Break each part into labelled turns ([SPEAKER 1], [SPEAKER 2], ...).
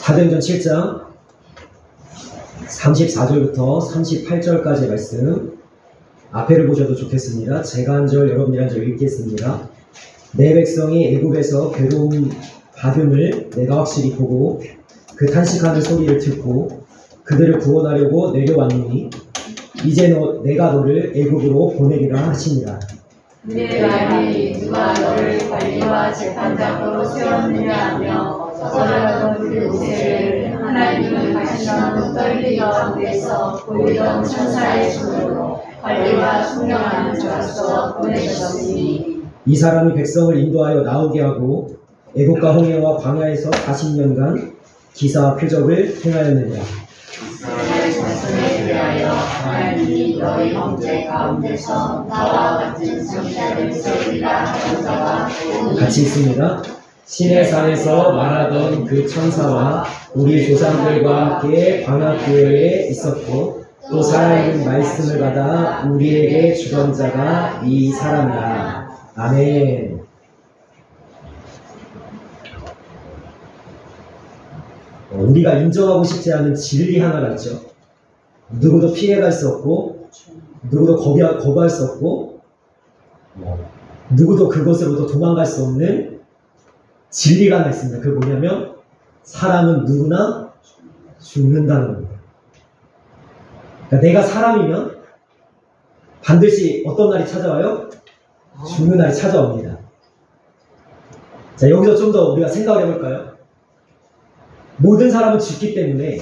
[SPEAKER 1] 사도행전 7장 34절부터 38절까지 말씀 앞에를 보셔도 좋겠습니다. 제가 한 절 여러분이 한 절 읽겠습니다. 내 백성이 애굽에서 괴로움 받음을 내가 확실히 보고 그 탄식하는 소리를 듣고 그들을 구원하려고 내려왔느니 이제 내가 너를 애굽으로 보내리라 하시니라.
[SPEAKER 2] 네 말이 누가 너를 관리와 재판장으로 세웠느냐 하며 어쩌라던 그 모세를 하나님을 발신하는 떨리 가운데서 보이던 천사의 손으로 관리와 순명하는 자로서 보내셨으니
[SPEAKER 1] 이 사람이 백성을 인도하여 나오게 하고 애국과 홍해와 광야에서 40년간 기사와 표적을 행하였느니라.
[SPEAKER 2] 이스라엘 자손에 대하여 하나님이 너희 형제 가운데서 나와 같은 성자를 세우리라 하는 자가
[SPEAKER 1] 같이 있습니다. 신의 산에서 말하던 그 천사와 우리 조상들과 함께 광야교회에 있었고 또 살아있는 말씀을 받아 우리에게 주던 자가 이 사람이라. 아멘. 우리가 인정하고 싶지 않은 진리 하나가 있죠. 누구도 피해갈 수 없고 누구도 거부할 수 없고 누구도 그것으로부터 도망갈 수 없는 진리가 하나 있습니다. 그게 뭐냐면 사람은 누구나 죽는다는 겁니다. 그러니까 내가 사람이면 반드시 어떤 날이 찾아와요? 죽는 날이 찾아옵니다. 자, 여기서 좀 더 우리가 생각을 해볼까요? 모든 사람은 죽기 때문에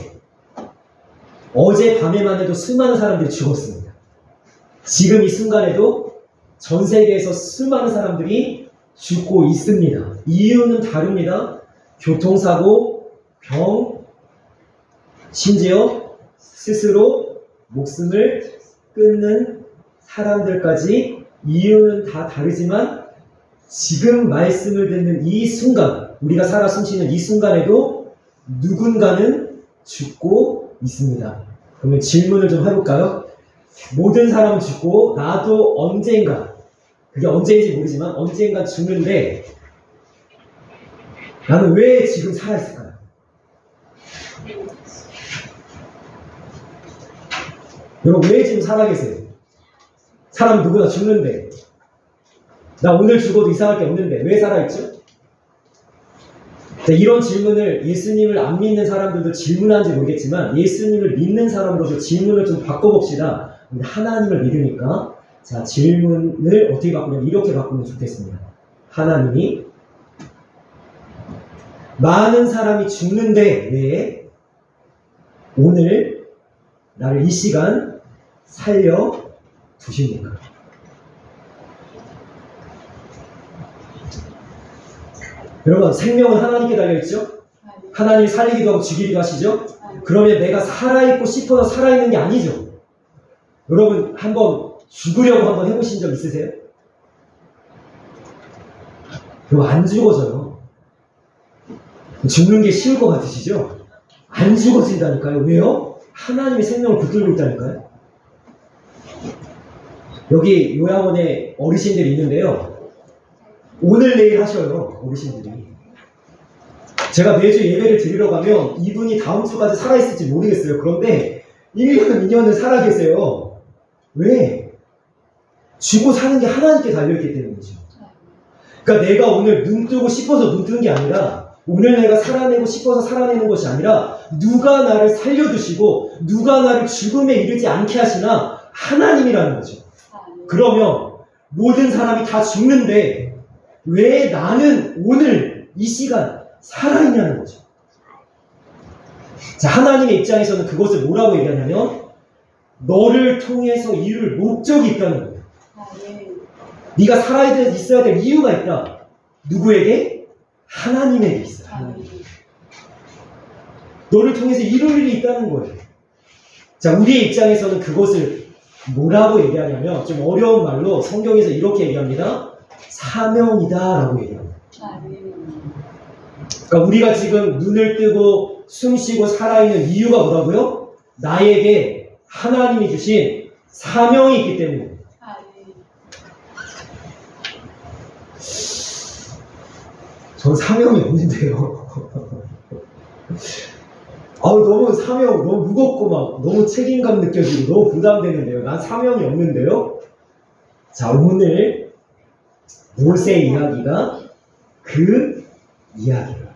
[SPEAKER 1] 어제 밤에만 해도 수많은 사람들이 죽었습니다. 지금 이 순간에도 전 세계에서 수많은 사람들이 죽고 있습니다. 이유는 다릅니다. 교통사고, 병, 심지어 스스로 목숨을 끊는 사람들까지 이유는 다 다르지만 지금 말씀을 듣는 이 순간, 우리가 살아 숨쉬는 이 순간에도 누군가는 죽고 있습니다. 그러면 질문을 좀 해볼까요? 모든 사람은 죽고 나도 언젠가, 그게 언제인지 모르지만 언젠가 죽는데 나는 왜 지금 살아있을까요? 여러분 왜 지금 살아계세요? 사람 누구나 죽는데 나 오늘 죽어도 이상할 게 없는데 왜 살아있죠? 자, 이런 질문을 예수님을 안 믿는 사람들도 질문하는지 모르겠지만 예수님을 믿는 사람으로서 질문을 좀 바꿔봅시다. 하나님을 믿으니까 자, 질문을 어떻게 바꾸냐면 이렇게 바꾸면 좋겠습니다. 하나님이 많은 사람이 죽는데 왜 오늘 나를 이 시간 살려 두십니까? 여러분 생명은 하나님께 달려있죠? 하나님이 살리기도 하고 죽이기도 하시죠? 그러면 내가 살아있고 싶어서 살아있는 게 아니죠. 여러분 한번 죽으려고 한번 해보신 적 있으세요? 그럼 안 죽어져요. 죽는 게 쉬울 것 같으시죠? 안 죽어진다니까요. 왜요? 하나님이 생명을 붙들고 있다니까요. 여기 요양원에 어르신들이 있는데요. 오늘 내일 하셔요. 어르신들이. 제가 매주 예배를 드리러 가면 이분이 다음 주까지 살아있을지 모르겠어요. 그런데 1년, 2년을 살아계세요. 왜? 죽고 사는 게 하나님께 달려있기 때문이죠. 그러니까 내가 오늘 눈 뜨고 싶어서 눈 뜨는 게 아니라 오늘 내가 살아내고 싶어서 살아내는 것이 아니라 누가 나를 살려두시고 누가 나를 죽음에 이르지 않게 하시나 하나님이라는 거죠. 그러면 모든 사람이 다 죽는데 왜 나는 오늘 이 시간 살아있냐는 거죠. 자, 하나님의 입장에서는 그것을 뭐라고 얘기하냐면 너를 통해서 이룰 목적이 있다는 거예요. 네가 있어야 될 이유가 있다. 누구에게? 하나님에게 있어요. 하나님에게. 너를 통해서 이룰 일이 있다는 거예요. 자, 우리의 입장에서는 그것을 뭐라고 얘기하냐면 좀 어려운 말로 성경에서 이렇게 얘기합니다. 사명이다 라고 얘기합니다. 그러니까 우리가 지금 눈을 뜨고 숨쉬고 살아있는 이유가 뭐라고요? 나에게 하나님이 주신 사명이 있기 때문에. 전 사명이 없는데요. 너무 사명, 너무 무겁고 막 너무 책임감 느껴지고 너무 부담되는데요. 난 사명이 없는데요. 자, 오늘 모세 이야기가 그 이야기예요.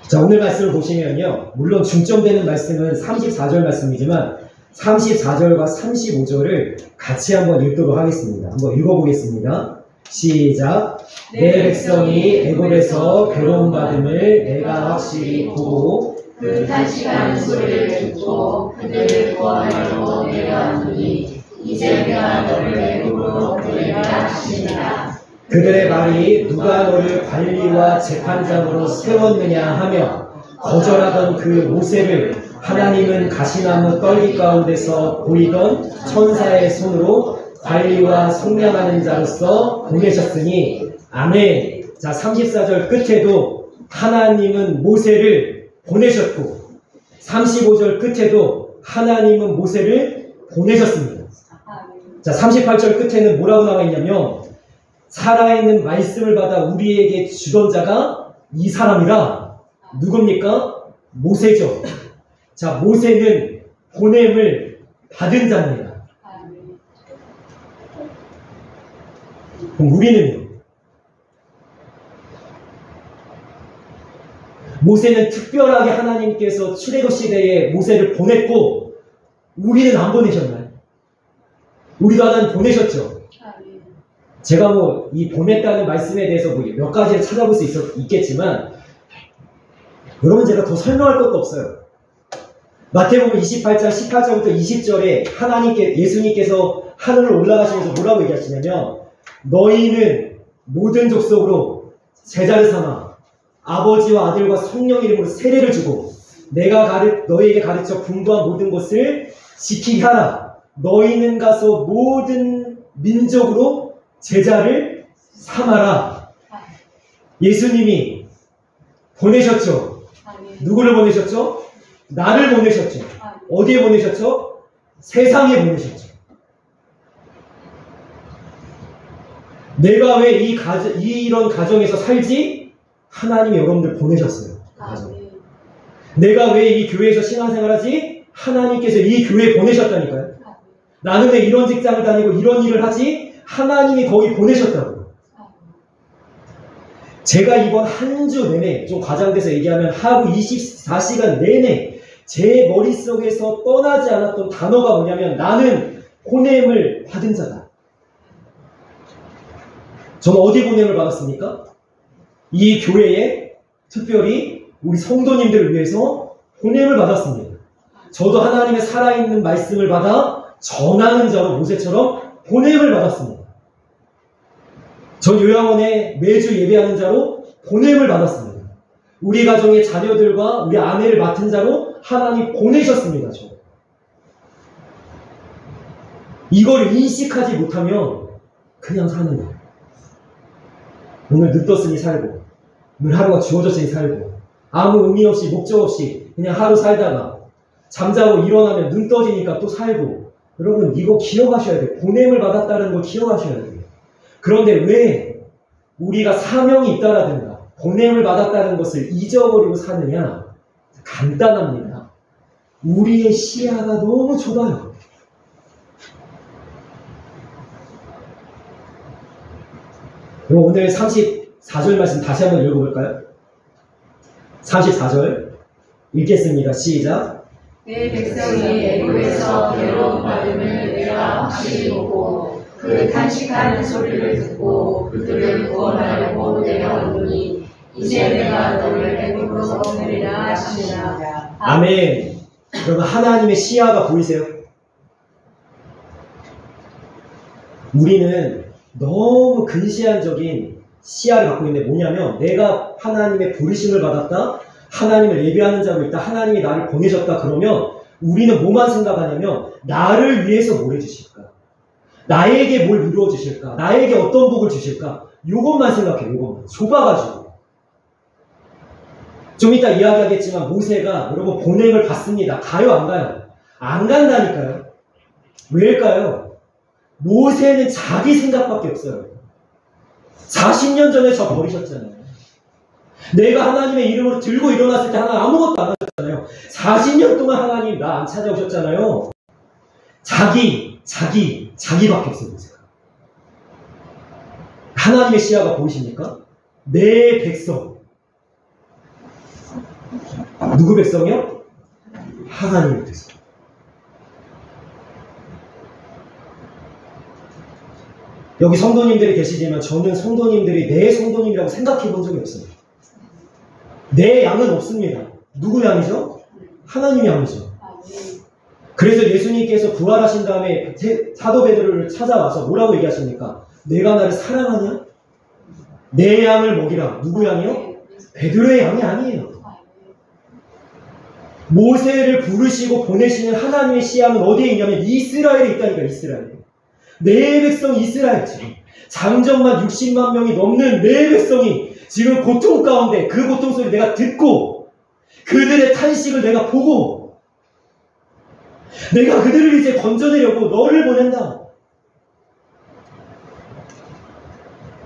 [SPEAKER 1] 자, 오늘 말씀을 보시면요. 물론 중점되는 말씀은 34절 말씀이지만 34절과 35절을 같이 한번 읽도록 하겠습니다. 한번 읽어보겠습니다. 시작. 내 백성이 애굽에서 괴로움받음을 내가 확실히 보고
[SPEAKER 2] 그 탄식하는 소리를 듣고 그들을 구원하려고 내려왔으니 이제 내가 너를 애굽으로 보내리라 하시니라.
[SPEAKER 1] 그들의 말이 누가 너를 관리와 재판장으로 세웠느냐 하며 거절하던 그 모세를 하나님은 가시나무 떨기 가운데서 보이던 천사의 손으로 관리와 속량하는 자로서 보내셨으니 아멘. 자, 34절 끝에도 하나님은 모세를 보내셨고 35절 끝에도 하나님은 모세를 보내셨습니다. 자, 38절 끝에는 뭐라고 나와 있냐면 살아있는 말씀을 받아 우리에게 주던 자가 이 사람이라. 누굽니까? 모세죠. 자, 모세는 보냄을 받은 자입니다. 그럼 우리는요? 모세는 특별하게 하나님께서 출애굽 시대에 모세를 보냈고 우리는 안 보내셨나요? 우리도 하나님 보내셨죠. 제가 이 보냈다는 말씀에 대해서 몇 가지를 찾아볼 수 있겠지만 여러분 제가 더 설명할 것도 없어요. 마태복음 28장 18절부터 20절에 예수님께서 하늘로 올라가시면서 뭐라고 얘기하시냐면 너희는 모든 족속으로 제자를 삼아 아버지와 아들과 성령 이름으로 세례를 주고 내가 너희에게 가르쳐 분부한 모든 것을 지키게 하라. 너희는 가서 모든 민족으로 제자를 삼아라. 예수님이 보내셨죠. 누구를 보내셨죠? 나를 보내셨죠. 어디에 보내셨죠? 세상에 보내셨죠. 내가 왜 이런 가정에서 살지? 하나님이 여러분들 보내셨어요. 내가 왜 이 교회에서 신앙생활하지? 하나님께서 이 교회에 보내셨다니까요. 나는 왜 이런 직장을 다니고 이런 일을 하지? 하나님이 거기 보내셨다고요. 제가 이번 한 주 내내, 좀 과장돼서 얘기하면 하루 24시간 내내 제 머릿속에서 떠나지 않았던 단어가 뭐냐면 나는 보냄을 받은 자다. 저는 어디 보냄을 받았습니까? 이 교회에 특별히 우리 성도님들을 위해서 보냄을 받았습니다. 저도 하나님의 살아있는 말씀을 받아 전하는 자로 모세처럼 보냄을 받았습니다. 전 요양원에 매주 예배하는 자로 보냄을 받았습니다. 우리 가정의 자녀들과 우리 아내를 맡은 자로 하나님 보내셨습니다. 이걸 인식하지 못하면 그냥 사는 거예요. 오늘 늦었으니 살고 오늘 하루가 주어졌으니 살고 아무 의미 없이 목적 없이 그냥 하루 살다가 잠자고 일어나면 눈 떠지니까 또 살고. 여러분 이거 기억하셔야 돼요. 보냄을 받았다는 걸 기억하셔야 돼요. 그런데 왜 우리가 사명이 있다라든가 보냄을 받았다는 것을 잊어버리고 사느냐? 간단합니다. 우리의 시야가 너무 좁아요. 그럼 오늘 34절 말씀 다시 한번 읽어볼까요? 34절 읽겠습니다. 시작.
[SPEAKER 2] 내 백성이 애굽에서 괴로움 받음을 내가 확실히 보고 그 탄식하는 소리를 듣고 그들을 구원하려고 내려오니 이제 내가 너를 애굽으로 보내리라 하시니라.
[SPEAKER 1] 아멘. 그러면 하나님의 시야가 보이세요? 우리는 너무 근시안적인 시야를 갖고 있는데 뭐냐면 내가 하나님의 부르심을 받았다. 하나님을 예배하는 자로 있다. 하나님이 나를 보내셨다. 그러면 우리는 뭐만 생각하냐면 나를 위해서 뭘 해주실까? 나에게 뭘 이루어 주실까? 나에게 어떤 복을 주실까? 요것만 생각해. 요것만. 좁아가지고. 좀 이따 이야기하겠지만 모세가 여러분 보냄을 받습니다. 가요? 안 가요? 안 간다니까요. 왜일까요? 모세는 자기 생각밖에 없어요. 40년 전에 저 버리셨잖아요. 내가 하나님의 이름으로 들고 일어났을 때 하나님 아무것도 안 하셨잖아요. 40년 동안 하나님 나 안 찾아오셨잖아요. 자기밖에 없어요. 하나님의 시야가 보이십니까? 내 백성. 누구 백성이요? 하나님의 백성. 여기 성도님들이 계시지만 저는 성도님들이 내 성도님이라고 생각해 본 적이 없습니다. 내 양은 없습니다. 누구 양이죠? 하나님 양이죠. 그래서 예수님께서 부활하신 다음에 사도 베드로를 찾아와서 뭐라고 얘기하십니까? 내가 나를 사랑하냐? 내 양을 먹이라. 누구 양이요? 베드로의 양이 아니에요. 모세를 부르시고 보내시는 하나님의 시야는 어디에 있냐면 이스라엘에 있다니까. 이스라엘에. 내 백성 이스라엘. 지금 장정만 60만 명이 넘는 내 백성이 지금 고통 가운데 그 고통 소리 내가 듣고 그들의 탄식을 내가 보고 내가 그들을 이제 건져내려고 너를 보낸다.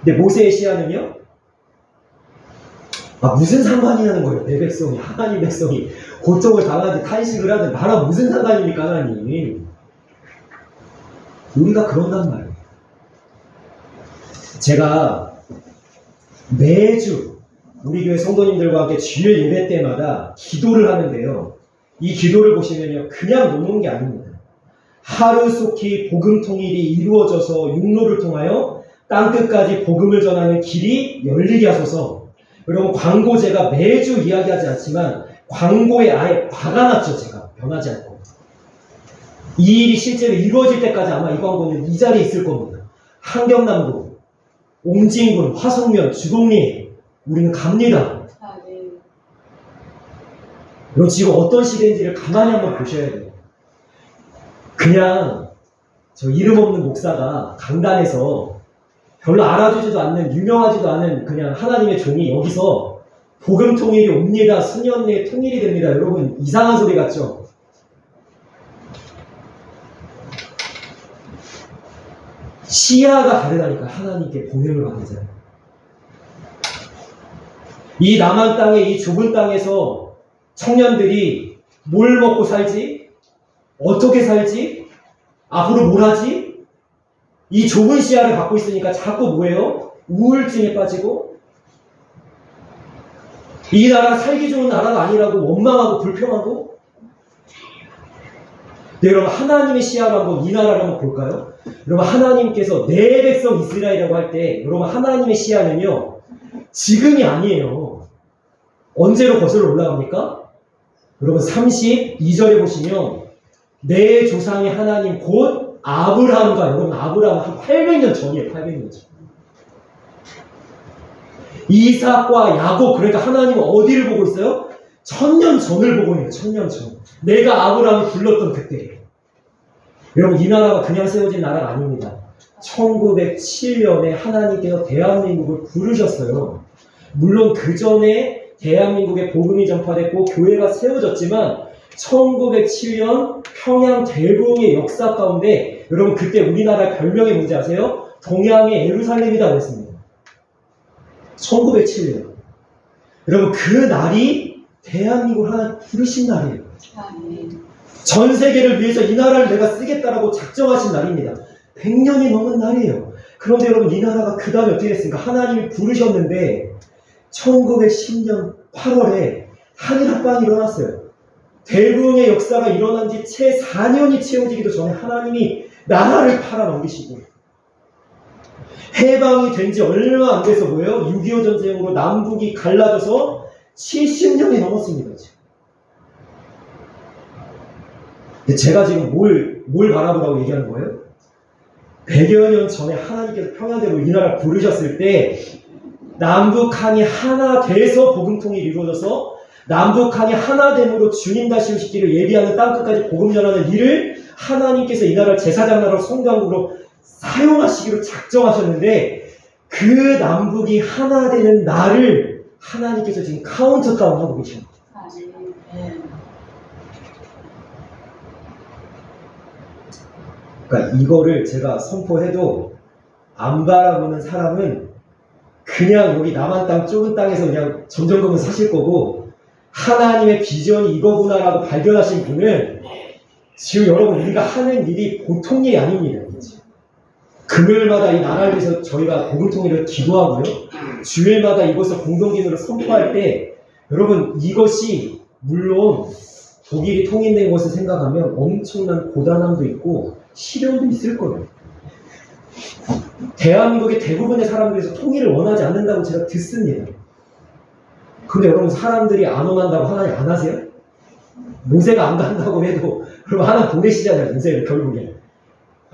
[SPEAKER 1] 근데 모세의 시야는요? 무슨 상관이냐는 거예요. 내 백성이, 하나님 백성이 고통을 당하든 탄식을 하든 나랑 무슨 상관입니까, 하나님? 우리가 그런단 말이에요. 제가 매주 우리 교회 성도님들과 함께 주일 예배 때마다 기도를 하는데요. 이 기도를 보시면요. 그냥 놓는 게 아닙니다. 하루속히 복음 통일이 이루어져서 육로를 통하여 땅끝까지 복음을 전하는 길이 열리게 하소서. 여러분 광고 제가 매주 이야기하지 않지만 광고에 아예 박아놨죠. 제가 변하지 않고. 이 일이 실제로 이루어질 때까지 아마 이 광고는 이 자리에 있을 겁니다. 한경남도, 옹진군, 화성면, 주동리 우리는 갑니다. 여러분 지금 어떤 시대인지를 가만히 한번 보셔야 돼요. 그냥 저 이름 없는 목사가 강단에서 별로 알아주지도 않는 유명하지도 않은 그냥 하나님의 종이 여기서 복음 통일이 옵니다. 수년 내에 통일이 됩니다. 여러분 이상한 소리 같죠? 시야가 다르다니까. 하나님께 보냄을 받으잖아요. 이 남한 땅에 이 좁은 땅에서 청년들이 뭘 먹고 살지? 어떻게 살지? 앞으로 뭘 하지? 이 좁은 시야를 갖고 있으니까 자꾸 뭐예요? 우울증에 빠지고 이 나라가 살기 좋은 나라가 아니라고 원망하고 불평하고. 네, 여러분 하나님의 시야로 한번 이 나라를 한번 볼까요? 여러분 하나님께서 내 백성 이스라엘이라고 할 때 여러분 하나님의 시야는요 지금이 아니에요. 언제로 거슬러 올라갑니까? 여러분 32절에 보시면 내 조상의 하나님 곧 아브라함과 여러분 아브라함 한 800년 전이에요. 800년 전. 이삭과 야곱 그러니까 하나님은 어디를 보고 있어요? 1000년 전을 보고 있는 1000년 전. 내가 아브라함을 불렀던 그때. 여러분 이 나라가 그냥 세워진 나라가 아닙니다. 1907년에 하나님께서 대한민국을 부르셨어요. 물론 그 전에 대한민국에 복음이 전파됐고 교회가 세워졌지만 1907년 평양 대부흥의 역사 가운데 여러분 그때 우리나라 별명이 뭔지 아세요? 동양의 예루살렘이라고 했습니다. 1907년. 여러분 그 날이 대한민국을 하나 부르신 날이에요. 전 세계를 위해서 이 나라를 내가 쓰겠다라고 작정하신 날입니다. 100년이 넘은 날이에요. 그런데 여러분 이 나라가 그 다음에 어떻게 됐습니까? 하나님이 부르셨는데 1910년 8월에 한일합방이 일어났어요. 대부흥의 역사가 일어난 지 채 4년이 채워지기도 전에 하나님이 나라를 팔아 넘기시고 해방이 된 지 얼마 안 돼서 뭐예요? 6.25 전쟁으로 남북이 갈라져서 70년이 넘었습니다. 지금. 근데 제가 지금 뭘 바라보라고 얘기하는 거예요? 100여 년 전에 하나님께서 평양대로 이 나라를 부르셨을 때 남북한이 하나 돼서 복음통일이 이루어져서 남북한이 하나됨으로 주님 다시 오시기를 예비하는 땅끝까지 복음 전하는 일을 하나님께서 이 나라를 제사장 나라로 성당국으로 사용하시기로 작정하셨는데 그 남북이 하나 되는 날을 하나님께서 지금 카운트다운 하고 계십니다. 그러니까 이거를 제가 선포해도 안 바라보는 사람은 그냥 여기 남한 땅 좁은 땅에서 그냥 점점금을 사실 거고 하나님의 비전이 이거구나라고 발견하신 분은 지금 여러분 우리가 하는 일이 보통 일이 아닙니다. 금요일마다 이 나라를 위해서 저희가 복음통일을 기도하고요. 주일마다 이것을 공동기도를 선포할 때 여러분 이것이 물론 독일이 통일된 것을 생각하면 엄청난 고단함도 있고 시련도 있을 거예요. 대한민국의 대부분의 사람들에서 통일을 원하지 않는다고 제가 듣습니다. 근데 여러분 사람들이 안 원한다고 하나님 안 하세요? 모세가 안 간다고 해도 그럼 하나님 보내시잖아요. 모세를 결국에.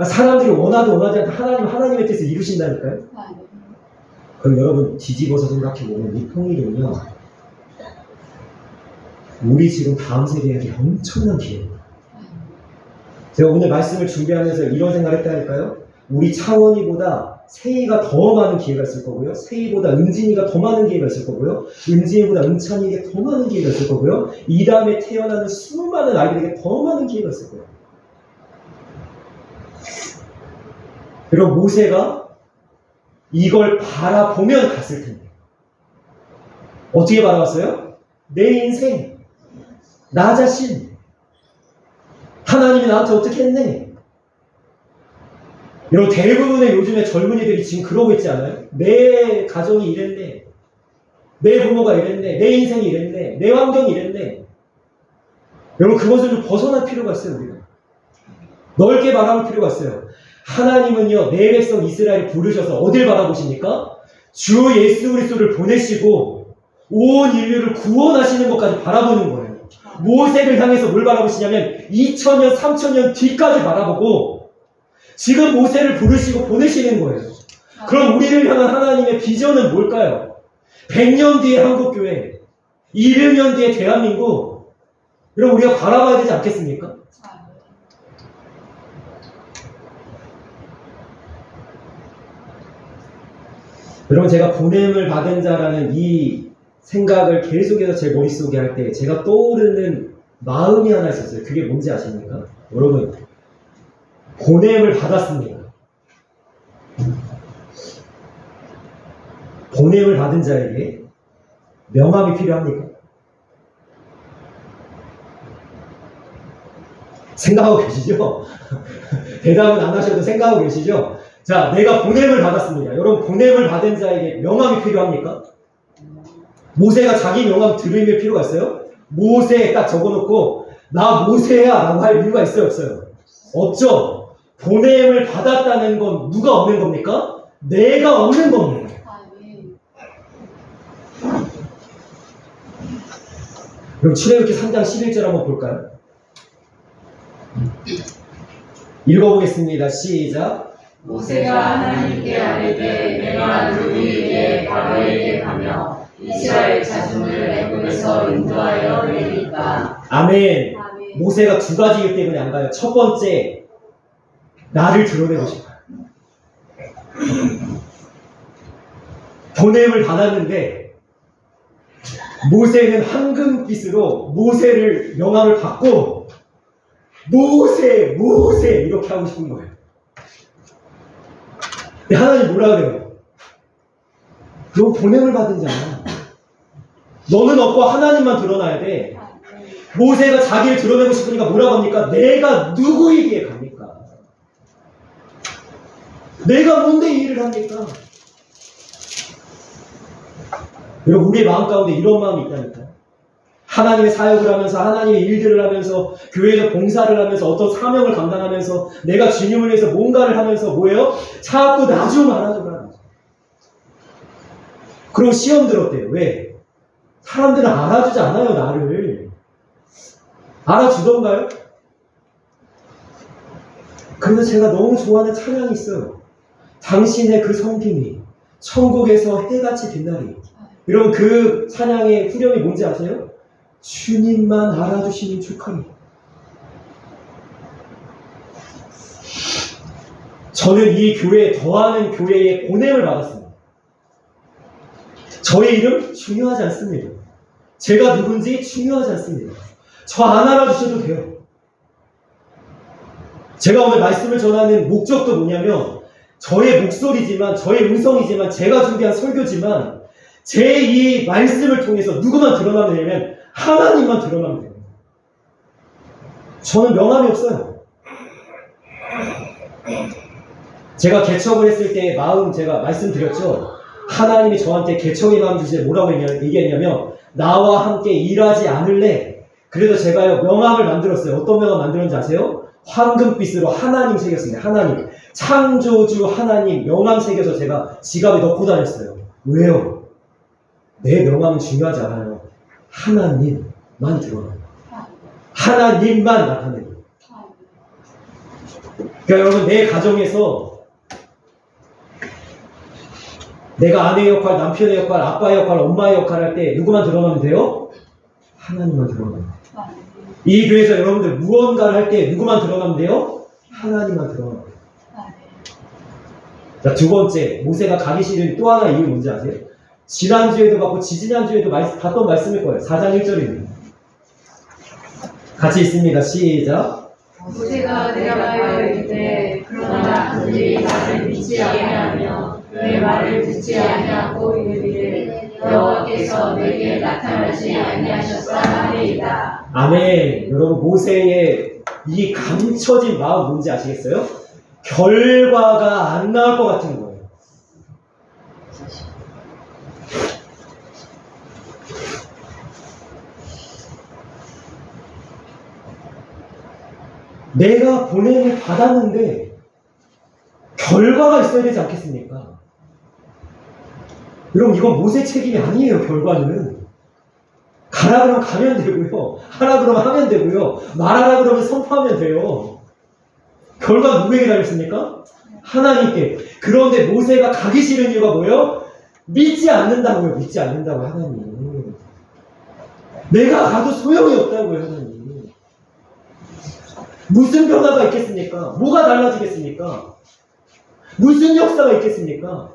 [SPEAKER 1] 사람들이 원하도 원하지 않고 하나님의 뜻을 이루신다니까요. 그럼 여러분 뒤집어서 생각해보면 이 통일은요. 우리 지금 다음 세대에게 엄청난 기회입니다. 제가 오늘 말씀을 준비하면서 이런 생각을 했다니까요. 우리 차원이보다 세이가 더 많은 기회가 있을 거고요. 세이보다 은진이가 더 많은 기회가 있을 거고요. 은진이보다 은찬이에게 더 많은 기회가 있을 거고요. 이 다음에 태어나는 수많은 아이들에게 더 많은 기회가 있을 거예요. 그리고 모세가 이걸 바라보면 갔을 텐데 어떻게 바라봤어요? 내 인생, 나 자신, 하나님이 나한테 어떻게 했네? 여러분 대부분의 요즘의 젊은이들이 지금 그러고 있지 않아요? 내 가정이 이랬네, 내 부모가 이랬네, 내 인생이 이랬네, 내 환경이 이랬네. 여러분 그것을 좀 벗어날 필요가 있어요. 우리가 넓게 바라볼 필요가 있어요. 하나님은요 내 백성 이스라엘 부르셔서 어딜 바라보십니까? 주 예수 그리스도를 보내시고 온 인류를 구원하시는 것까지 바라보는 거예요. 모세를 향해서 뭘 바라보시냐면 2000년 3000년 뒤까지 바라보고 지금 모세를 부르시고 보내시는 거예요. 그럼 우리를 향한 하나님의 비전은 뭘까요? 100년 뒤에 한국교회, 200년 뒤에 대한민국, 여러분 우리가 바라봐야 되지 않겠습니까? 여러분 제가 보냄을 받은 자라는 이 생각을 계속해서 제 머릿속에 할 때 제가 떠오르는 마음이 하나 있었어요. 그게 뭔지 아십니까? 여러분 보냄을 받았습니다. 보냄을 받은 자에게 명함이 필요합니까? 생각하고 계시죠? 대답은 안 하셔도 생각하고 계시죠? 자, 내가 보냄을 받았습니다. 여러분 보냄을 받은 자에게 명함이 필요합니까? 모세가 자기 명함 들을 필요가 있어요? 모세 딱 적어놓고 나 모세야 라고 할 이유가 있어요? 없어요? 없죠? 보냄을 받았다는 건 누가 없는 겁니까? 내가 없는 겁니다. 그럼 출애굽기 3장 11절 한번 볼까요? 읽어보겠습니다. 시작.
[SPEAKER 2] 모세가 하나님께 아뢰되 내가 누구에게 바로에게 가며 이스라엘 자손을 애굽에서 인도하여 내리까.
[SPEAKER 1] 아멘. 모세가 두 가지이기 때문에 안 가요. 첫 번째, 나를 드러내고 싶어요. 보냄을 받았는데 모세는 황금빛으로 모세를 명함을 받고 모세 이렇게 하고 싶은 거예요. 근데 하나님 뭐라 그래요? 너 보냄을 받은 자야. 너는 없고 하나님만 드러나야 돼. 모세가 자기를 드러내고 싶으니까 뭐라고 합니까? 내가 누구이기에 갑니까? 내가 뭔데 이 일을 합니까? 여러분 우리의 마음 가운데 이런 마음이 있다니까요. 하나님의 사역을 하면서 하나님의 일들을 하면서 교회에서 봉사를 하면서 어떤 사명을 감당하면서 내가 주님을 위해서 뭔가를 하면서 뭐예요? 자꾸 나 좀 알아줘라. 그리고 시험 들었대요. 왜? 사람들은 알아주지 않아요. 나를. 알아주던가요? 그래서 제가 너무 좋아하는 찬양이 있어요. 당신의 그 성김이 천국에서 해같이 빛나리. 여러분 그 찬양의 후렴이 뭔지 아세요? 주님만 알아주시니 축하리. 저는 이 교회에 더하는 교회의 보냄을 받았습니다. 저의 이름 중요하지 않습니다. 제가 누군지 중요하지 않습니다. 저 안 알아주셔도 돼요. 제가 오늘 말씀을 전하는 목적도 뭐냐면 저의 목소리지만, 저의 음성이지만, 제가 준비한 설교지만, 제 이 말씀을 통해서 누구만 드러나면 되냐면 하나님만 드러나면 돼요. 저는 명함이 없어요. 제가 개척을 했을 때 마음 제가 말씀드렸죠. 하나님이 저한테 개척의 마음 주시에 뭐라고 얘기했냐면 나와 함께 일하지 않을래. 그래서 제가요 명함을 만들었어요. 어떤 명함 만들었는지 아세요? 황금빛으로 하나님 새겼습니다. 하나님. 창조주 하나님 명함 새겨서 제가 지갑에 넣고 다녔어요. 왜요? 내 명함은 중요하지 않아요. 하나님만 드러나요. 하나님만 나타내요. 그러니까 여러분 내 가정에서 내가 아내의 역할, 남편의 역할, 아빠의 역할, 엄마의 역할 할 때 누구만 드러나면 돼요? 하나님만 드러나면 돼요. 이 교회에서 여러분들 무언가를 할 때 누구만 드러나면 돼요? 하나님만 드러나면 돼요. 자, 두 번째, 모세가 가기 싫은 또 하나 이유 뭔지 아세요? 지난주에도 봤고 지지난주에도 봤던 말씀일 거예요. 4장 1절입니다. 같이 있습니다. 시작.
[SPEAKER 2] 모세가 내려가려 이르되 그러나 그들이 나를 믿지 아니하며 내 말을 듣지 아니하고 이르기를 여호와께서 내게 나타나지 아니하셨다 하리이다.
[SPEAKER 1] 아멘. 여러분 모세의 이 감춰진 마음 뭔지 아시겠어요? 결과가 안 나올 것 같은 거예요. 내가 보냄을 받았는데 결과가 있어야 되지 않겠습니까? 여러분 이건 모세 책임이 아니에요. 결과는 가라 그러면 가면 되고요, 하라 그러면 하면 되고요, 말하라 그러면 선포하면 돼요. 결과 누구에게 달렸습니까? 하나님께. 그런데 모세가 가기 싫은 이유가 뭐예요? 믿지 않는다고요. 믿지 않는다고 하나님. 내가 가도 소용이 없다고요. 하나님. 무슨 변화가 있겠습니까? 뭐가 달라지겠습니까? 무슨 역사가 있겠습니까?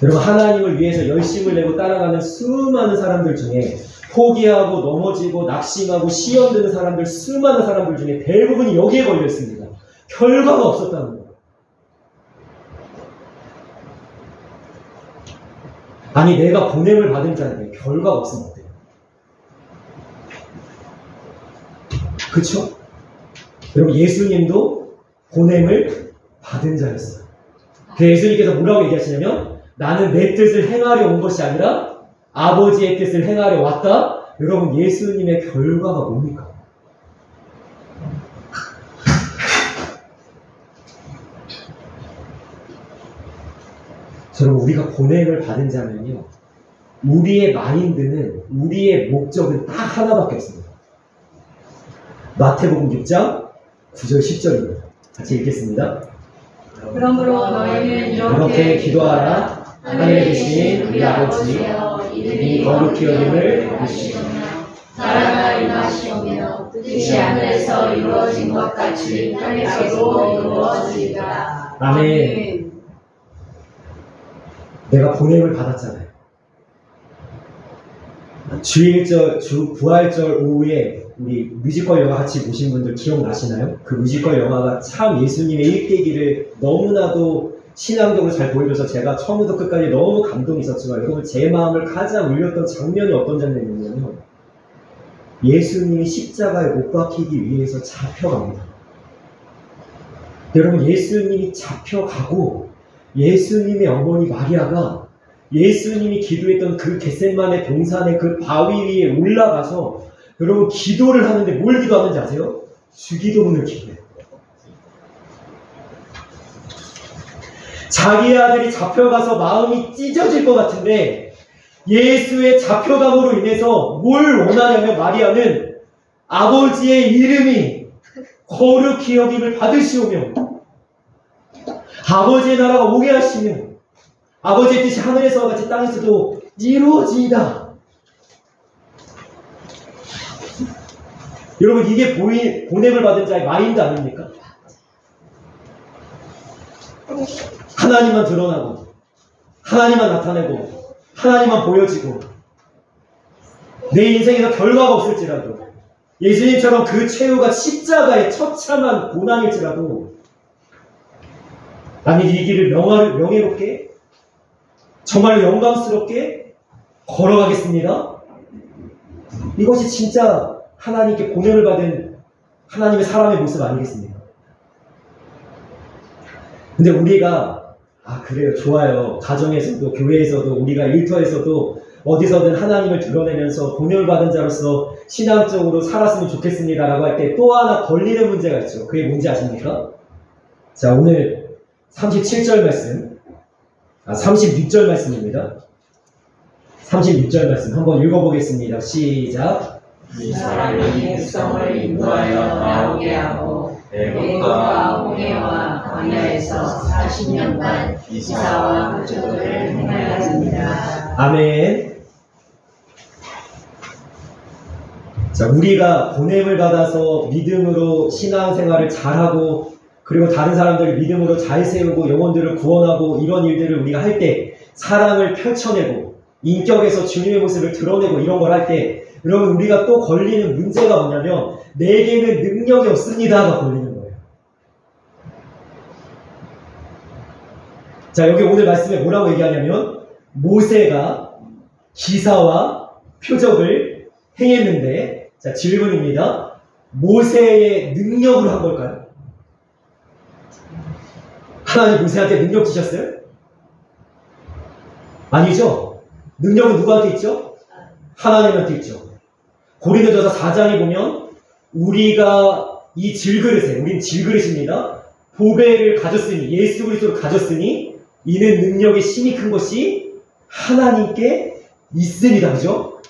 [SPEAKER 1] 여러분 하나님을 위해서 열심을 내고 따라가는 수많은 사람들 중에 포기하고 넘어지고 낙심하고 시험 드는 사람들, 수많은 사람들 중에 대부분이 여기에 걸려 있습니다. 결과가 없었다는 거예요. 아니 내가 보냄을 받은 자인데 결과가 없으면 어때요? 그쵸? 여러분 예수님도 보냄을 받은 자였어요. 그래서 예수님께서 뭐라고 얘기하시냐면 나는 내 뜻을 행하려 온 것이 아니라 아버지의 뜻을 행하려 왔다. 여러분 예수님의 결과가 뭡니까? 여러분 우리가 보냄을 받은 자면요 우리의 마인드는 우리의 목적은 딱 하나밖에 없습니다. 마태복음 6장 9절 10절입니다. 같이 읽겠습니다.
[SPEAKER 2] 그러므로 너희는
[SPEAKER 1] 이렇게 기도하라. 하늘에 계신 우리 아버지여 이름이 거룩히 여김을 받으시오며
[SPEAKER 2] 나라가 임하시오며 뜻이 하늘에서 이루어진 것 같이 땅에서도 이루어지리라.
[SPEAKER 1] 아멘. 내가 보냄을 받았잖아요. 주일절, 부활절 오후에 우리 뮤지컬 영화 같이 보신 분들 기억나시나요? 그 뮤지컬 영화가 참 예수님의 일대기를 너무나도 신앙적으로 잘 보여줘서 제가 처음부터 끝까지 너무 감동이 있었지만 여러분 제 마음을 가장 울렸던 장면이 어떤 장면이냐면 예수님이 십자가에 못 박히기 위해서 잡혀갑니다. 여러분 예수님이 잡혀가고 예수님의 어머니 마리아가 예수님이 기도했던 그 겟세마네 동산의 그 바위 위에 올라가서 여러분 기도를 하는데 뭘 기도하는지 아세요? 주기도문을 기도해요. 자기 아들이 잡혀가서 마음이 찢어질 것 같은데 예수의 잡혀감으로 인해서 뭘 원하냐면 마리아는 아버지의 이름이 거룩히 여김을 받으시오며 아버지의 나라가 오게 하시며 아버지의 뜻이 하늘에서와 같이 땅에서도 이루어지이다. 여러분 이게 보냄을 받은 자의 마인드 아닙니까? 하나님만 드러나고 하나님만 나타내고 하나님만 보여지고 내 인생에서 결과가 없을지라도 예수님처럼 그 최후가 십자가의 처참한 고난일지라도 나는 이 길을 명예롭게 정말로 영광스럽게 걸어가겠습니다. 이것이 진짜 하나님께 보냄을 받은 하나님의 사람의 모습 아니겠습니까? 근데 우리가 그래요, 좋아요. 가정에서도 교회에서도 우리가 일터에서도 어디서든 하나님을 드러내면서 보냄을 받은 자로서 신앙적으로 살았으면 좋겠습니다 라고 할 때 또 하나 걸리는 문제가 있죠. 그게 뭔지 아십니까? 자, 오늘 37절 말씀, 36절 말씀입니다. 36절 말씀 한번 읽어보겠습니다. 시작.
[SPEAKER 2] 이 사람이 백성을 인도하여 나오게 하고 애굽과 홍해와 광야에서 40년간 기사와 표적을 행하였습니다.
[SPEAKER 1] 아멘. 자, 우리가 보냄을 받아서 믿음으로 신앙생활을 잘하고 그리고 다른 사람들을 믿음으로 잘 세우고 영혼들을 구원하고 이런 일들을 우리가 할 때 사랑을 펼쳐내고 인격에서 주님의 모습을 드러내고 이런 걸 할 때 여러분 우리가 또 걸리는 문제가 뭐냐면 내게는 능력이 없습니다가 걸리는 거예요. 자, 여기 오늘 말씀에 뭐라고 얘기하냐면 모세가 기사와 표적을 행했는데, 자, 질문입니다. 모세의 능력으로 한 걸까요? 하나님 모세한테 능력 주셨어요? 아니죠. 능력은 누구한테 있죠? 하나님한테 있죠. 고린도전서 4장에 보면 우리가 이 질그릇에, 우린 질그릇입니다. 보배를 가졌으니, 예수 그리스도를 가졌으니 이는 능력의 힘이 큰 것이 하나님께 있습니다. 그죠?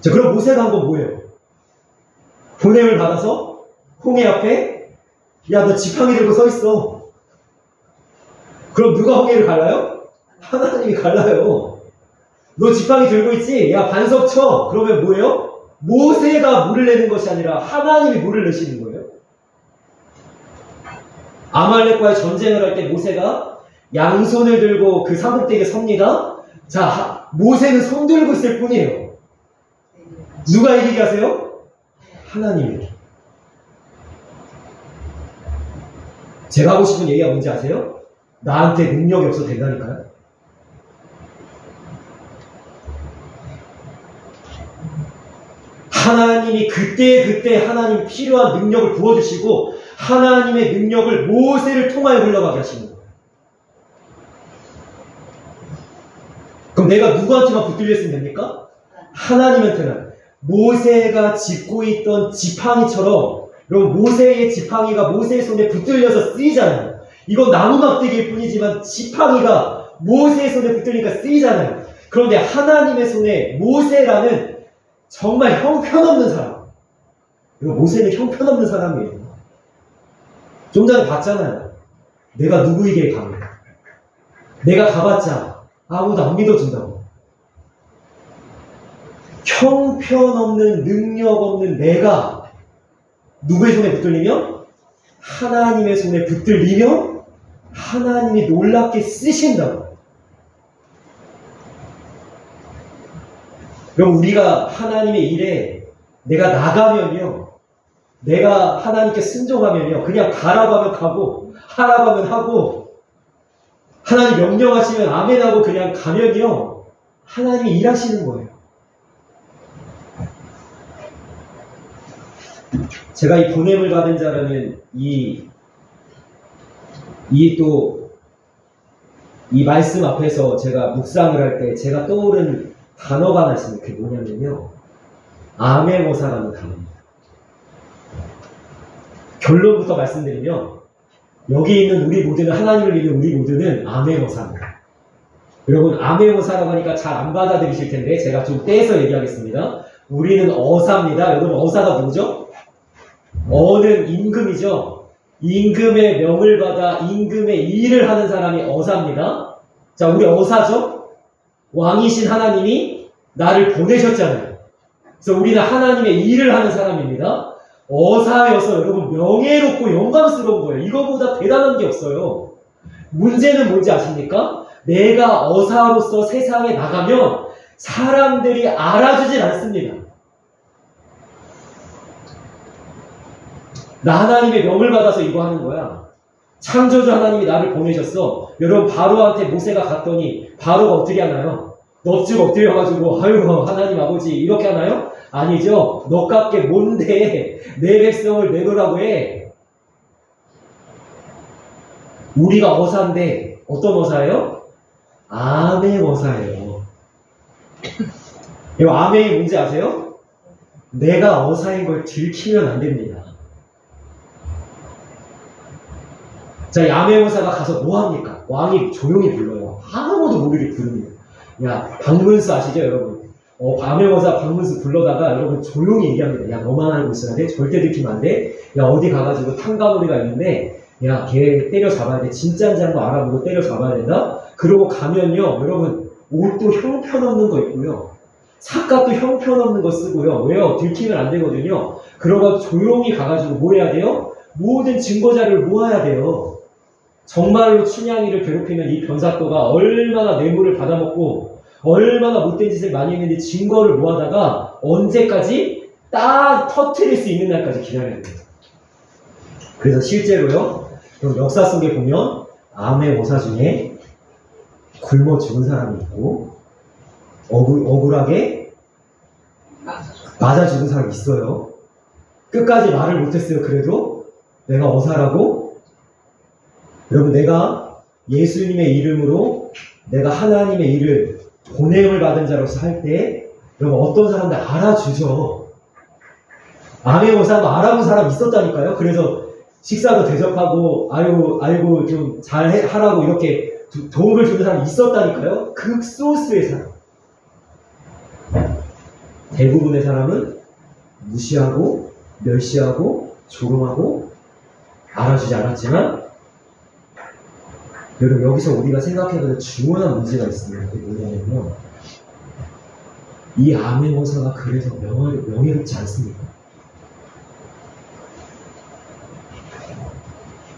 [SPEAKER 1] 자, 그럼 모세가 한 건 뭐예요? 보냄을 받아서 홍해 앞에 야, 너 지팡이 들고 서 있어. 그럼 누가 홍해를 갈라요? 하나님이 갈라요. 너 지팡이 들고 있지? 야, 반석 쳐. 그러면 뭐예요? 모세가 물을 내는 것이 아니라 하나님이 물을 내시는 거예요. 아말렉과의 전쟁을 할 때 모세가 양손을 들고 그 산꼭대기에 섭니다. 자, 모세는 손 들고 있을 뿐이에요. 누가 이기게 하세요? 하나님이. 제가 하고 싶은 얘기가 뭔지 아세요? 나한테 능력이 없어도 된다니까요. 하나님이 그때 하나님 필요한 능력을 부어주시고 하나님의 능력을 모세를 통하여 흘러가게 하시는 거예요. 그럼 내가 누구한테만 붙들렸으면 됩니까? 하나님한테는. 모세가 짚고 있던 지팡이처럼, 여러분 모세의 지팡이가 모세의 손에 붙들려서 쓰이잖아요. 이건 나무 막대기일 뿐이지만 지팡이가 모세의 손에 붙들리니까 쓰이잖아요. 그런데 하나님의 손에 모세라는 정말 형편없는 사람. 이거 모세는 형편없는 사람이에요. 좀 전에 봤잖아요. 내가 누구에게 가면 내가 가봤자 아무도 안 믿어준다고. 형편없는 능력 없는 내가 누구의 손에 붙들리면? 하나님의 손에 붙들리면 하나님이 놀랍게 쓰신다고. 그럼 우리가 하나님의 일에 내가 나가면요, 내가 하나님께 순종하면요, 그냥 가라고 하면 가고 하라고 하면 하고 하나님 명령하시면 아멘하고 그냥 가면요, 하나님이 일하시는 거예요. 제가 이 보냄을 받은 자라는 이 말씀 앞에서 제가 묵상을 할 때 제가 떠오른 단어가 하나 있습니다. 그게 뭐냐면요, 아메모사라는 단어입니다. 결론부터 말씀드리면 여기 있는 우리 모두는, 하나님을 믿는 우리 모두는 아메모사입니다. 여러분, 아메모사라고 하니까 잘 안 받아들이실 텐데 제가 좀 떼서 얘기하겠습니다. 우리는 어사입니다. 여러분, 어사가 뭐죠? 어는 임금이죠. 임금의 명을 받아 임금의 일을 하는 사람이 어사입니다. 자, 우리 어사죠? 왕이신 하나님이 나를 보내셨잖아요. 그래서 우리는 하나님의 일을 하는 사람입니다. 어사여서 여러분 명예롭고 영광스러운 거예요. 이거보다 대단한 게 없어요. 문제는 뭔지 아십니까? 내가 어사로서 세상에 나가면 사람들이 알아주질 않습니다. 나 하나님의 명을 받아서 이거 하는 거야. 창조주 하나님이 나를 보내셨어. 여러분 바로한테 모세가 갔더니 바로가 어떻게 하나요? 넙죽 엎드려가지고 아유 하나님 아버지 이렇게 하나요? 아니죠. 너값게 뭔데 내 백성을 내놓으라고 해. 우리가 어사인데 어떤 어사예요? 암의 어사예요. 이 암의 문제 아세요? 내가 어사인 걸 들키면 안 됩니다. 자, 이 암의 어사가 가서 뭐 합니까? 왕이 조용히 불러요. 아무도 모르게 부릅니다. 야, 박문수 아시죠, 여러분? 암의 어사 박문수 불러다가 여러분 조용히 얘기합니다. 야, 너만 알고 있어야 돼? 절대 들키면 안 돼? 야, 어디 가가지고 탕가놀이가 있는데 야, 걔 때려 잡아야 돼. 진짜인지 한번 알아보고 때려 잡아야 된다? 그러고 가면요, 여러분, 옷도 형편없는 거 있고요. 삿갓도 형편없는 거 쓰고요. 왜요? 들키면 안 되거든요. 그러고 조용히 가가지고 뭐 해야 돼요? 모든 증거자료를 모아야 돼요. 정말로 춘향이를 괴롭히는 이 변사또가 얼마나 뇌물을 받아먹고 얼마나 못된 짓을 많이 했는지 증거를 모아다가 언제까지 딱 터트릴 수 있는 날까지 기다려야 돼요. 그래서 실제로요, 역사 속에 보면 암의 오사 중에 굶어 죽은 사람이 있고 억울하게 맞아 죽은 사람이 있어요. 끝까지 말을 못했어요. 그래도 내가 어사라고. 여러분, 내가 예수님의 이름으로 내가 하나님의 일을 보냄을 받은 자로서 할 때 여러분 어떤 사람들 알아주죠. 암의 어사도 알아본 사람 있었다니까요. 그래서 식사도 대접하고 아이고 좀 잘 하라고 이렇게 도움을 주는 사람이 있었다니까요. 극소수의 사람. 대부분의 사람은 무시하고 멸시하고 조롱하고 알아주지 않았지만, 여러분 여기서 우리가 생각해야 될 중요한 문제가 있습니다. 그게 뭐냐면요, 이 암의 모사가 그래서 명예롭지 않습니까?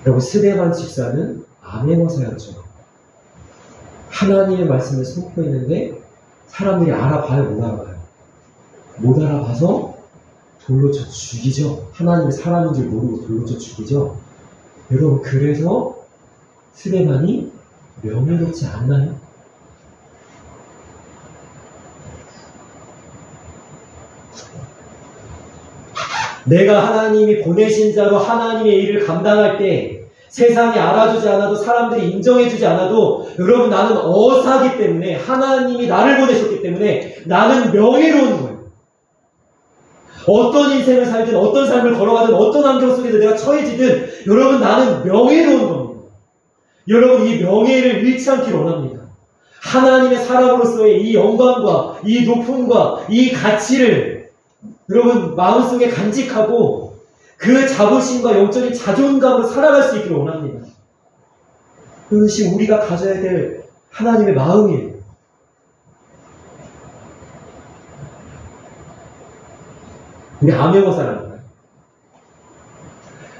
[SPEAKER 1] 여러분, 스데반 집사는 암의 모사였죠. 하나님의 말씀을 선포했는데 사람들이 알아봐요, 못 알아봐요? 못 알아봐서 돌로 쳐 죽이죠. 하나님의 사람인 줄 모르고 돌로 쳐 죽이죠. 여러분, 그래서 스데반이 명예롭지 않나요? 내가 하나님이 보내신 자로 하나님의 일을 감당할 때 세상이 알아주지 않아도 사람들이 인정해주지 않아도 여러분, 나는 어사기 때문에 하나님이 나를 보내셨기 때문에 나는 명예로운 거예요. 어떤 인생을 살든 어떤 삶을 걸어가든 어떤 환경 속에서 내가 처해지든 여러분, 나는 명예로운 겁니다. 여러분, 이 명예를 잃지 않기를 원합니다. 하나님의 사람으로서의 이 영광과 이 높음과 이 가치를 여러분 마음속에 간직하고 그 자부심과 영적인 자존감으로 살아갈 수 있기를 원합니다. 그것이 우리가 가져야 될 하나님의 마음이에요. 우리 암행어사랍니다.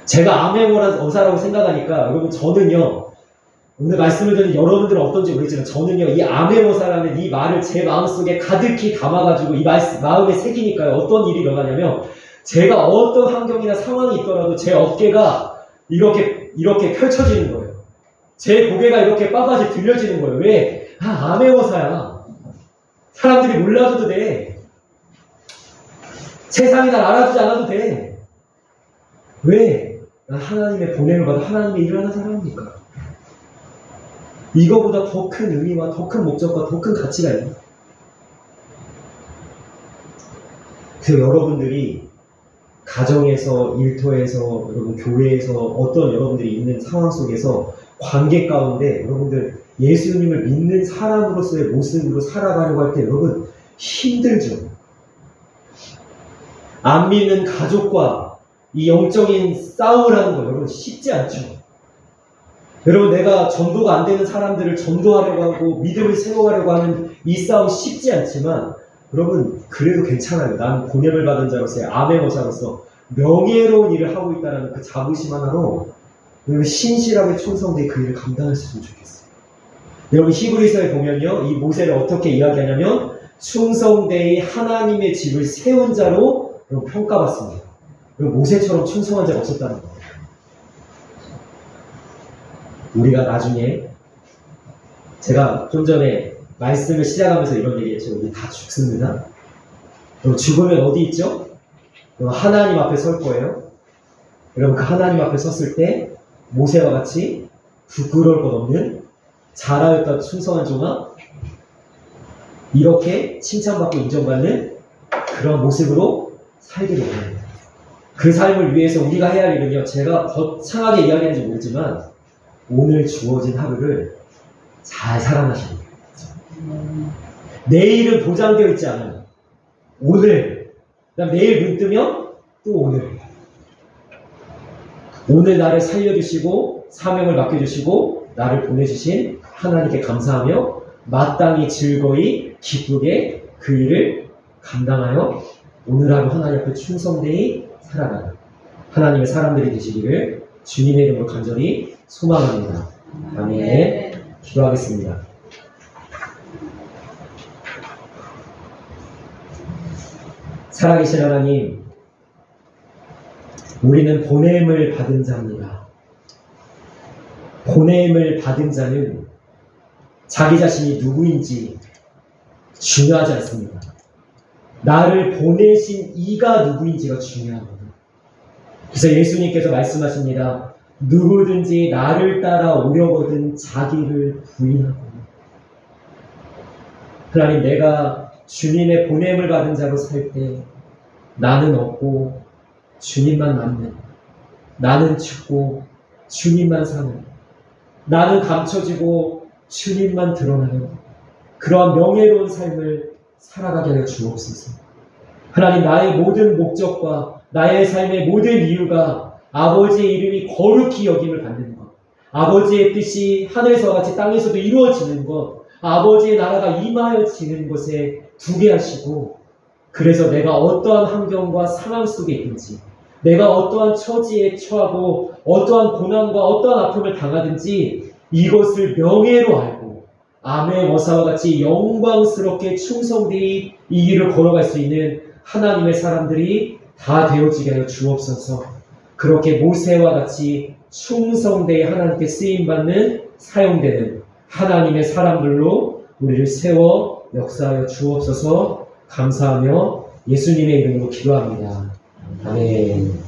[SPEAKER 1] 제가 암행어사라고 생각하니까 여러분, 저는요, 오늘 말씀을 듣는 여러분들은 어떤지 모르겠지만 저는요, 이 암행어사라는 이 말을 제 마음속에 가득히 담아가지고 이 마음에 새기니까요, 어떤 일이 일어나냐면 제가 어떤 환경이나 상황이 있더라도 제 어깨가 이렇게 펼쳐지는 거예요. 제 고개가 이렇게 빳빳이 들려지는 거예요. 왜? 암행어사야. 사람들이 몰라줘도 돼. 세상이 날 알아주지 않아도 돼. 왜? 난 하나님의 보냄을 받아 하나님의 일을 하는 사람이니까. 이거보다 더 큰 의미와 더 큰 목적과 더 큰 가치가 있는. 그래서 여러분들이 가정에서, 일터에서, 여러분 교회에서 어떤 여러분들이 있는 상황 속에서 관계 가운데 여러분들 예수님을 믿는 사람으로서의 모습으로 살아가려고 할 때 여러분 힘들죠. 안 믿는 가족과 이 영적인 싸움을 하는 거 여러분 쉽지 않죠. 여러분, 내가 전도가 안 되는 사람들을 전도하려고 하고 믿음을 세워가려고 하는 이 싸움 쉽지 않지만 여러분, 그래도 괜찮아요. 나는 보냄을 받은 자로서의 암행어사로서 명예로운 일을 하고 있다는 그 자부심 하나로 여러분 신실하게 충성되게 그 일을 감당할 수 있으면 좋겠어요. 여러분, 히브리서에 보면요, 이 모세를 어떻게 이야기하냐면 충성되이 하나님의 집을 세운 자로 평가받습니다. 모세처럼 충성한 자가 없었다는 거예요. 우리가 나중에, 제가 좀 전에 말씀을 시작하면서 이런 얘기했죠. 우리 다 죽습니다. 그럼 죽으면 어디 있죠? 그럼 하나님 앞에 설 거예요. 여러분, 그 하나님 앞에 섰을 때 모세와 같이 부끄러울 것 없는 잘하였다 충성한 종아, 이렇게 칭찬받고 인정받는 그런 모습으로 살기를 원해요. 그 삶을 위해서 우리가 해야 할 일은요, 제가 거창하게 이야기하는지 모르지만 오늘 주어진 하루를 잘 살아나시는 거예요. 내일은 보장되어 있지 않아요. 오늘, 그다음 내일 눈 뜨면 또 오늘 나를 살려주시고 사명을 맡겨주시고 나를 보내주신 하나님께 감사하며 마땅히 즐거이 기쁘게 그 일을 감당하여 오늘 하루 하나님 앞에 충성되이 살아가는 하나님의 사람들이 되시기를 주님의 이름으로 간절히 소망합니다. 아멘. 기도하겠습니다. 살아계신 하나님, 우리는 보냄을 받은 자입니다. 보냄을 받은 자는 자기 자신이 누구인지 중요하지 않습니다. 나를 보내신 이가 누구인지가 중요합니다. 그래서 예수님께서 말씀하십니다. 누구든지 나를 따라 오려거든 자기를 부인하고. 하나님, 내가 주님의 보냄을 받은 자로 살 때 나는 없고 주님만 남는, 나는 죽고 주님만 사는, 나는 감춰지고 주님만 드러나는 그러한 명예로운 삶을 살아가게 하여 주옵소서. 하나님, 나의 모든 목적과 나의 삶의 모든 이유가 아버지의 이름이 거룩히 여김을 받는 것, 아버지의 뜻이 하늘에서 같이 땅에서도 이루어지는 것, 아버지의 나라가 임하여지는 것에 두게 하시고, 그래서 내가 어떠한 환경과 상황 속에 있든지, 내가 어떠한 처지에 처하고 어떠한 고난과 어떠한 아픔을 당하든지 이것을 명예로 알고 암의 어사와 같이 영광스럽게 충성되이 이 길을 걸어갈 수 있는 하나님의 사람들이 다 되어지게 하여 주옵소서. 그렇게 모세와 같이 충성되이 하나님께 쓰임받는 사용되는 하나님의 사람들로 우리를 세워 역사하여 주옵소서. 감사하며 예수님의 이름으로 기도합니다. 아멘.